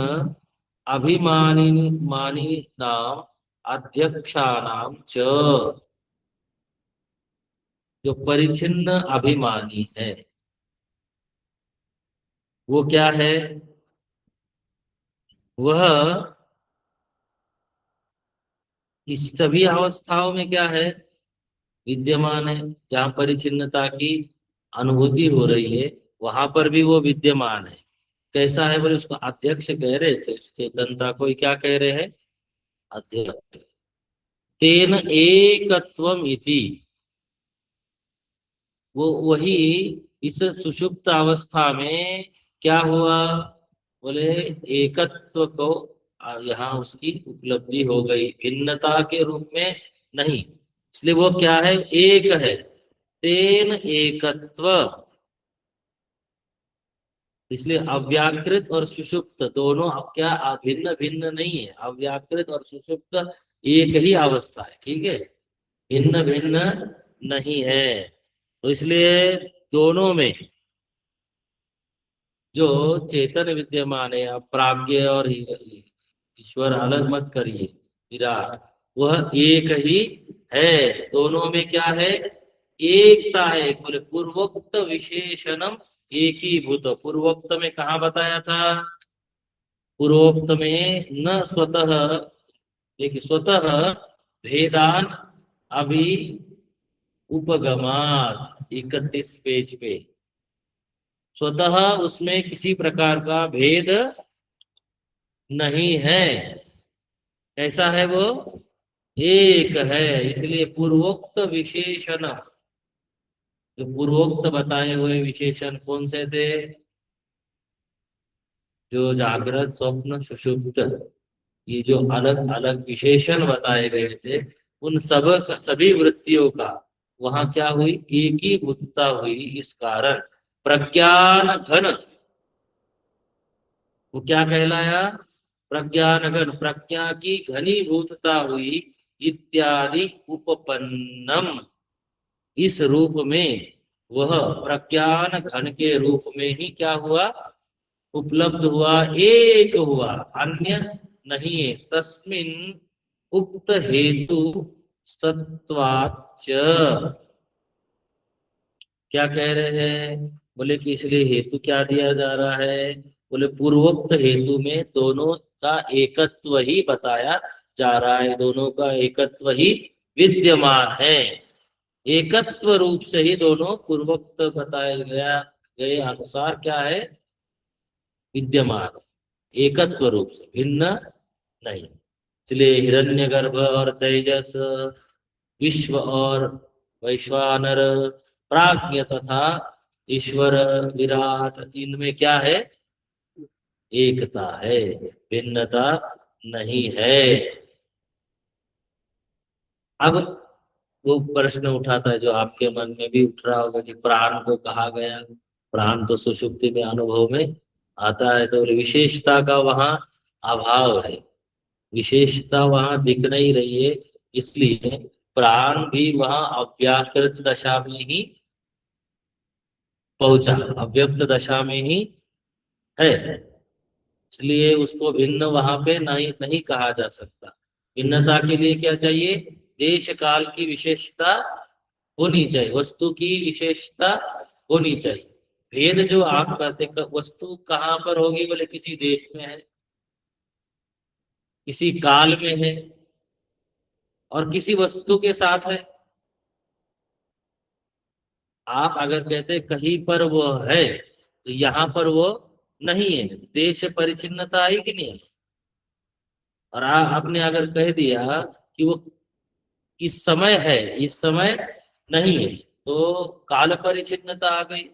[SPEAKER 1] अभिमानी मानी नाम अध्यक्षानाम च। जो परिचिन्न अभिमानी है वो क्या है? वह इस सभी अवस्थाओं में क्या है? विद्यमान है। जहाँ परिचिन्नता की अनुभूति हो रही है वहां पर भी वो विद्यमान है। कैसा है बोले? उसको अध्यक्ष कह रहे थे। चेतनता को ही क्या कह रहे हैं? अध्यक्ष। तेन एकत्वम इति, वो वही इस सुषुप्त अवस्था में क्या हुआ बोले? एकत्व को यहाँ उसकी उपलब्धि हो गई, भिन्नता के रूप में नहीं। इसलिए वो क्या है? एक है। तेन एकत्व। इसलिए अव्याकृत और सुषुप्त दोनों अब क्या भिन्न भिन्न नहीं है। अव्याकृत और सुषुप्त एक ही अवस्था है, ठीक है, भिन्न भिन्न नहीं है। तो इसलिए दोनों में जो चेतन विद्यमान है, आप प्राज्ञ और ईश्वर अलग मत करिए, विराट वह एक ही है। दोनों में क्या है? एकता है। बोले पूर्वोक्त विशेषणम एकीभूत। पूर्वोक्त में कहा बताया था? पूर्वोक्त में न स्वतः, देखिए स्वतः भेदान अभी उपगमात, 31 पेज पे। स्वतः उसमें किसी प्रकार का भेद नहीं है। कैसा है वो? एक है। इसलिए पूर्वोक्त विशेषण, जो पूर्वोक्त बताए हुए विशेषण कौन से थे? जो जागृत स्वप्न सुषुप्त, ये जो अलग अलग विशेषण बताए गए थे उन सब सभी वृत्तियों का वहां क्या हुई? एक ही भूतता हुई। इस कारण प्रज्ञान घन, वो क्या कहलाया? प्रज्ञान घन, प्रज्ञा की घनीभूतता हुई इत्यादि उपपन्नम। इस रूप में वह प्रज्ञान घन के रूप में ही क्या हुआ? उपलब्ध हुआ, एक हुआ, अन्य नहीं है। तस्मिन उक्त हेतु सत्वाच। क्या कह रहे हैं? बोले कि इसलिए हेतु क्या दिया जा रहा है? बोले पूर्वोक्त हेतु में दोनों का एकत्व ही बताया जा रहा है। दोनों का एकत्व ही विद्यमान है। एकत्व रूप से ही दोनों पूर्वोक्त बताया गया गए अनुसार क्या है? विद्यमान है। एकत्व रूप से, भिन्न नहीं। इसलिए हिरण्यगर्भ और तेजस, विश्व और वैश्वानर, प्राज्ञ तथा ईश्वर विराट, इनमें क्या है? एकता है, भिन्नता नहीं है। अब वो प्रश्न उठाता है जो आपके मन में भी उठ रहा होगा कि प्राण को कहा गया, प्राण तो सुषुप्ति में अनुभव में आता है, तो विशेषता का वहां अभाव है। विशेषता वहां दिख नहीं रही है, इसलिए प्राण भी वहां अव्याकृत दशा में ही पहुंचा, अव्यक्त दशा में ही है, इसलिए उसको भिन्न वहां पे नहीं नहीं कहा जा सकता। भिन्नता के लिए क्या चाहिए? देश काल की विशेषता होनी चाहिए, वस्तु की विशेषता होनी चाहिए। भेद जो आप कहते वस्तु कहाँ पर होगी? बोले किसी देश में है, किसी काल में है, और किसी वस्तु के साथ है। आप अगर कहते कहीं पर वो है, तो यहाँ पर वो नहीं है, देश परिचिन्नता है कि नहीं है? और आपने अगर कह दिया कि वो इस समय है, इस समय नहीं है, तो काल परिचिन्नता आ गई।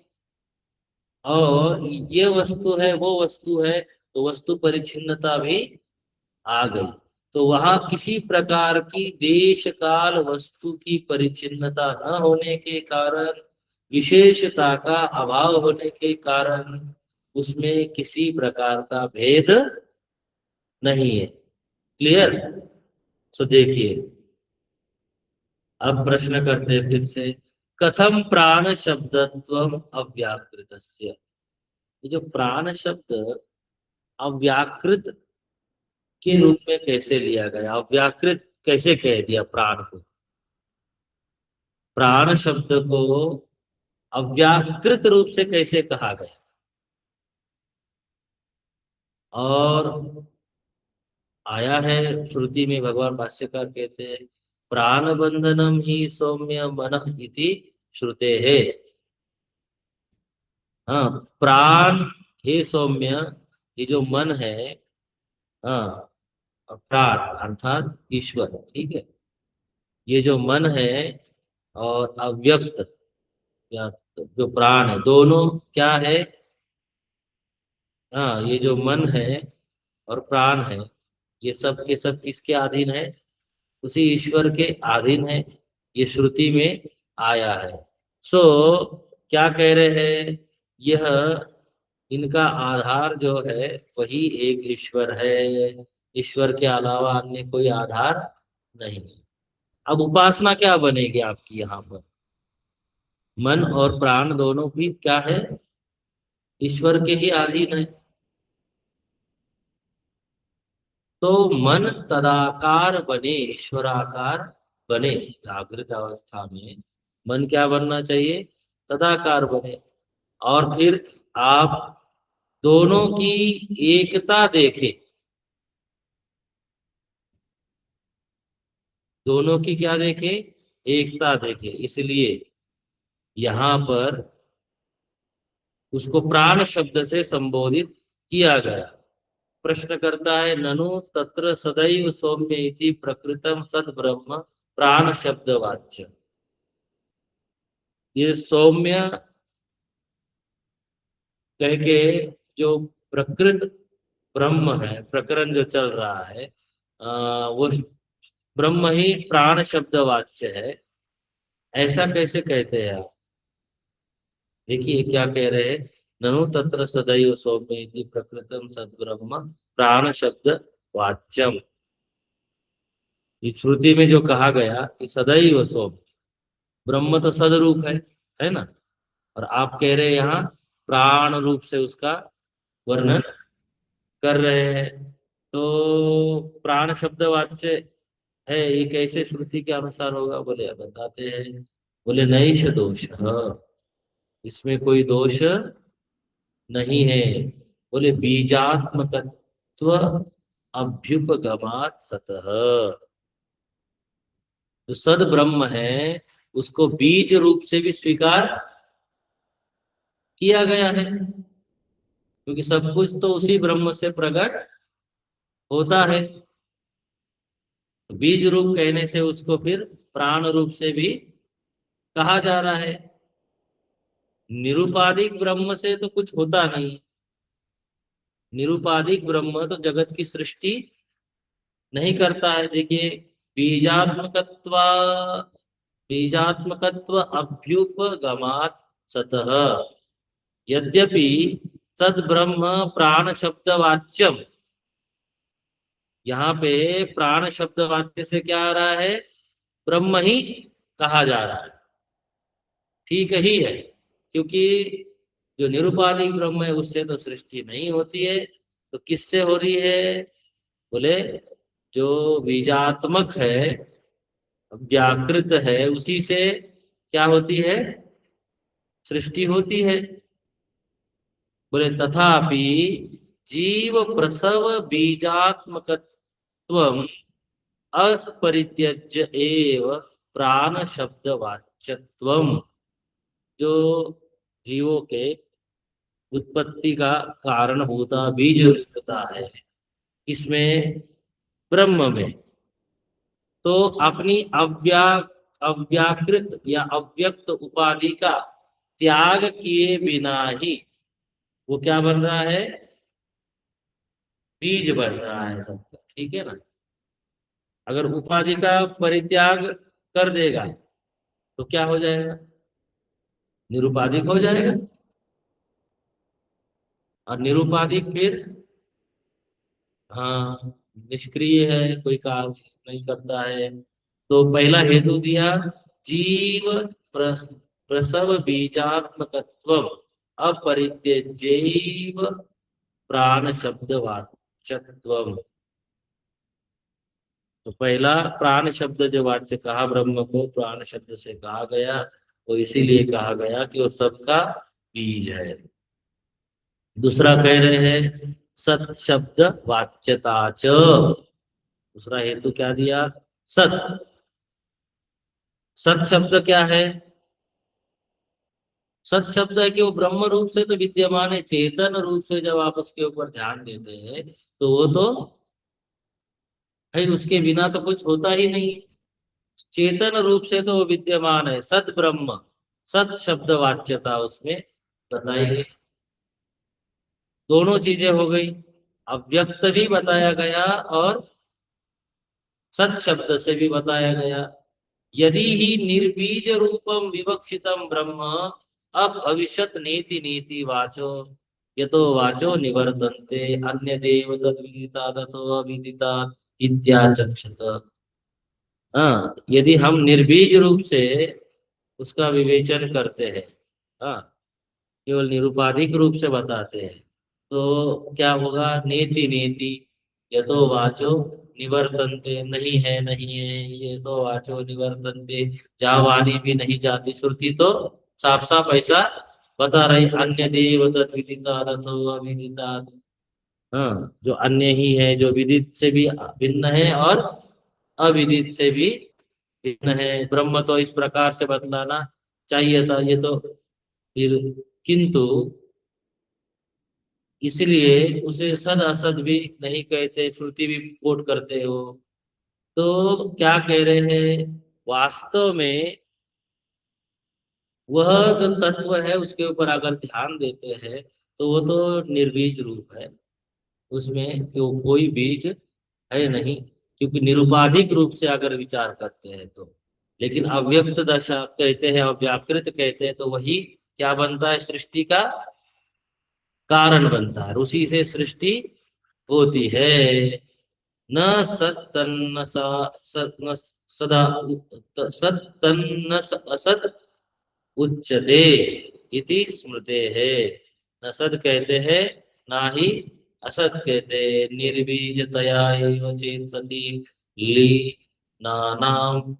[SPEAKER 1] और ये वस्तु है, वो वस्तु है, तो वस्तु परिचिन्नता भी आ गई। तो वहां किसी प्रकार की देश काल वस्तु की परिचिन्नता न होने के कारण, विशेषता का अभाव होने के कारण, उसमें किसी प्रकार का भेद नहीं है। क्लियर? सो देखिए, अब प्रश्न करते हैं फिर से, कथम प्राण शब्दत्व अव्याकृतस्य। ये जो प्राण शब्द अव्याकृत के रूप में कैसे लिया गया, अव्याकृत कैसे कह दिया प्राण को? प्राण शब्द को अव्याकृत रूप से कैसे कहा गया? और आया है श्रुति में, भगवान भाष्यकार कहते हैं, प्राण बंधनम ही सौम्य मन इति श्रुते है। हाँ, प्राण हे सौम्य, ये जो मन है, हाँ, प्राण अर्थात ईश्वर, ठीक है, ये जो मन है और अव्यक्त या जो प्राण है, दोनों क्या है? हाँ, ये जो मन है और प्राण है, ये सब के सब किसके अधीन है? उसी ईश्वर के अधीन है। ये श्रुति में आया है। सो क्या कह रहे हैं? यह इनका आधार जो है वही एक ईश्वर है, ईश्वर के अलावा अन्य कोई आधार नहीं है। अब उपासना क्या बनेगी आपकी यहाँ पर? मन और प्राण दोनों भी क्या है? ईश्वर के ही अधीन है। तो मन तदाकार बने, ईश्वराकार बने। जागृत अवस्था में मन क्या बनना चाहिए? तदाकार बने। और फिर आप दोनों की एकता देखें, दोनों की क्या देखें? एकता देखें। इसलिए यहाँ पर उसको प्राण शब्द से संबोधित किया गया। प्रश्न करता है, ननु तत्र सदैव सौम्य इति प्रकृतम सद ब्रह्म प्राण शब्द वाच्य। ये सौम्य कह के जो प्रकृत ब्रह्म है, प्रकरण जो चल रहा है, वो ब्रह्म ही प्राण शब्द वाच्य है, ऐसा कैसे कहते हैं आप? देखिए क्या कह रहे हैं, ननु तत्र सदैव सौम्य इति प्रकृतम सद्ब्रह्म प्राण शब्द वाच्यम। इस श्रुति में जो कहा गया कि सदैव सौम्य, ब्रह्म तो सदरूप है ना? और आप कह रहे हैं यहाँ प्राण रूप से उसका वर्णन कर रहे हैं। तो प्राण शब्द वाच्य है, ये कैसे श्रुति के अनुसार होगा? बोले बताते हैं, बोले नैष दोष, इसमें कोई दोष नहीं है। बोले बीजात्मकत्व अभ्युपगमात सतः, जो सद ब्रह्म है उसको बीज रूप से भी स्वीकार किया गया है, क्योंकि सब कुछ तो उसी ब्रह्म से प्रकट होता है। तो बीज रूप कहने से उसको फिर प्राण रूप से भी कहा जा रहा है। निरुपाधिक ब्रह्म से तो कुछ होता नहीं। निरुपाधिक ब्रह्म तो जगत की सृष्टि नहीं करता है। देखिए, बीजात्मकत्व बीजात्मकत्व अभ्युपगमात सतः, यद्यपि सद ब्रह्म प्राण शब्द वाच्यम, यहाँ पे प्राण शब्द वाच्य से क्या आ रहा है? ब्रह्म ही कहा जा रहा है। ठीक ही है, क्योंकि जो निरुपाधिक ब्रह्म है उससे तो सृष्टि नहीं होती है, तो किससे हो रही है? बोले जो बीजात्मक है, व्याकृत है, उसी से क्या होती है? सृष्टि होती है। बोले तथापि जीव प्रसव बीजात्मकत्व अपरित्यज्य एव प्राण शब्द वाच्यत्वम। जो जीवों के उत्पत्ति का कारणभूता बीज रूपता है, इसमें ब्रह्म में, तो अपनी अव्याकृत या अव्यक्त उपाधि का त्याग किए बिना ही वो क्या बन रहा है? बीज बन रहा है सबका। ठीक है ना? अगर उपाधि का परित्याग कर देगा तो क्या हो जाएगा? निरुपाधिक हो जाएगा। और निरुपाधिक फिर, हाँ, निष्क्रिय है, कोई काम नहीं करता है। तो पहला हेतु दिया, जीव प्रस- प्रसव बीजात्मकत्व अपरित्यजैव प्राण शब्द वाच्यत्व। तो पहला प्राण शब्द जो वाच्य कहा, ब्रह्म को प्राण शब्द से कहा गया, तो इसीलिए कहा गया कि वो सबका बीज है। दूसरा कह रहे हैं सत शब्द वाच्यता च। दूसरा हेतु क्या दिया? सत। सत शब्द क्या है? सत शब्द है कि वो ब्रह्म रूप से तो विद्यमान है, चेतन रूप से जब आप उसके ऊपर ध्यान देते हैं तो वो तो भाई उसके बिना तो कुछ होता ही नहीं। चेतन रूप से तो वो विद्यमान है, सत ब्रह्म। सत शब्द वाच्यता उसमें बताई गई। दोनों चीजें हो गई, अव्यक्त भी बताया गया और सत शब्द से भी बताया गया। यदि ही निर्बीज रूपम विवक्षितम ब्रह्म अब भविष्यत नीति नीति वाचो यतो वाचो निवर्तन्ते अन्य देव तद्विदिता ततो अविदिता इत्याचक्षत। हाँ, यदि हम निर्बीज रूप से उसका विवेचन करते हैं, हाँ, केवल निरुपाधिक रूप से बताते हैं, तो क्या होगा? नेति नेति यतो वाचो निवर्तन्ते, नहीं है नहीं है, ये तो वाचो निवर्तन्ते, जहाँ वाणी भी नहीं जाती श्रुति तो साफ साफ ऐसा बता रही, अन्य देव तद्विदिता रथो अविदिता। हाँ, जो अन्य ही है, जो विदित से भी भिन्न है और अविदित से भी भिन्न है। ब्रह्म तो इस प्रकार से बतलाना चाहिए था, ये तो फिर, किंतु इसलिए उसे सद असद भी नहीं कहते, श्रुति भी कोट करते हो। तो क्या कह रहे हैं? वास्तव में वह जो तत्व है उसके ऊपर अगर ध्यान देते हैं तो वो तो निर्बीज रूप है, उसमें कोई बीज है नहीं, क्योंकि निरुपाधिक रूप से अगर विचार करते हैं तो। लेकिन अव्यक्त दशा कहते हैं, अव्याकृत कहते हैं, तो वही क्या बनता है? सृष्टि का कारण बनता है, और उसी से सृष्टि होती है। न सत्तन्न न सदा सत्तन्न असत उच्यते इति स्मृते है। न सद कहते हैं, ना ही असत कहते। निर्बीजतया एव चेत सती लीनानां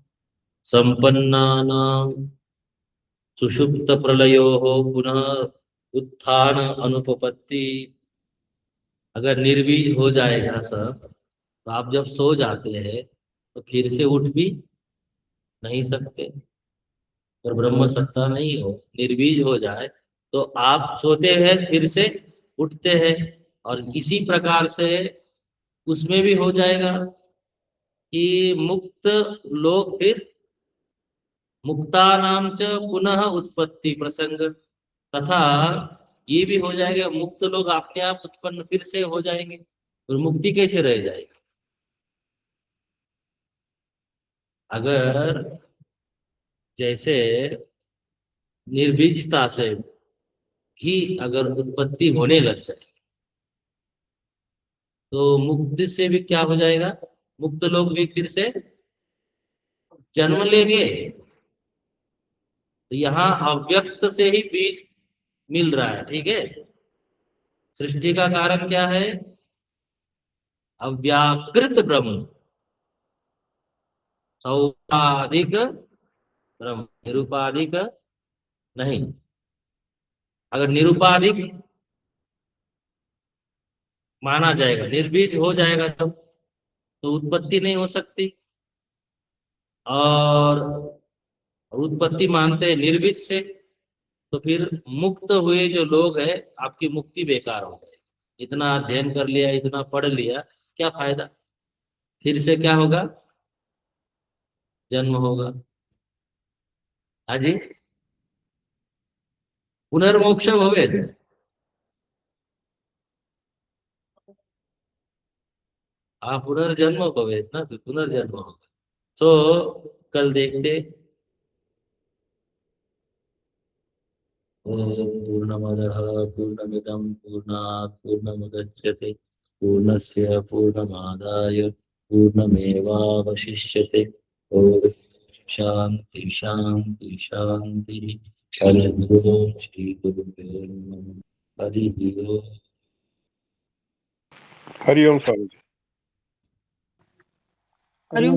[SPEAKER 1] संपन्नानां सुषुप्त प्रलयो पुनः उत्थान अनुपपत्ति। अगर निर्बीज हो जाएगा सब, तो आप जब सो जाते हैं तो फिर से उठ भी नहीं सकते। और ब्रह्म सत्ता नहीं हो, निर्बीज हो जाए, तो आप सोते हैं फिर से उठते हैं। और इसी प्रकार से उसमें भी हो जाएगा कि मुक्त लोग फिर मुक्तानाम च पुनः उत्पत्ति प्रसंग, तथा ये भी हो जाएगा, मुक्त लोग अपने आप उत्पन्न फिर से हो जाएंगे। और मुक्ति कैसे रह जाएगी? अगर जैसे निर्बीजता से ही अगर उत्पत्ति होने लग जाए तो मुक्ति से भी क्या हो जाएगा? मुक्त लोग भी फिर से जन्म लेंगे तो यहाँ अव्यक्त से ही बीज मिल रहा है, ठीक है। सृष्टि का कारण क्या है? अव्याकृत ब्रह्म, सौपाधिक ब्रह्म, निरुपाधिक नहीं। अगर निरुपाधिक माना जाएगा, निर्बीज हो जाएगा सब, तो उत्पत्ति नहीं हो सकती। और उत्पत्ति मानते हैं निर्बीज से, तो फिर मुक्त हुए जो लोग हैं, आपकी मुक्ति बेकार हो जाएगी। इतना अध्ययन कर लिया, इतना पढ़ लिया, क्या फायदा? फिर से क्या होगा? जन्म होगा। हाँ जी, पुनर्मोक्ष भवेत्। हाँ, पुनर्जन्म भवेत् ना, तो पुनर्जन्म होगा। तो कल देखते। ओम पूर्णमदः पूर्णमिदं पूर्णात् पूर्णमुदच्यते पूर्णस्य पूर्णमादाय पूर्णमेवावशिष्यते। ओम शांति शांति शांति। हरि ओम श्री गुरुभ्यो नमः। हरि ओम।
[SPEAKER 2] हरिओम स्वामी जी।
[SPEAKER 3] हरिओम।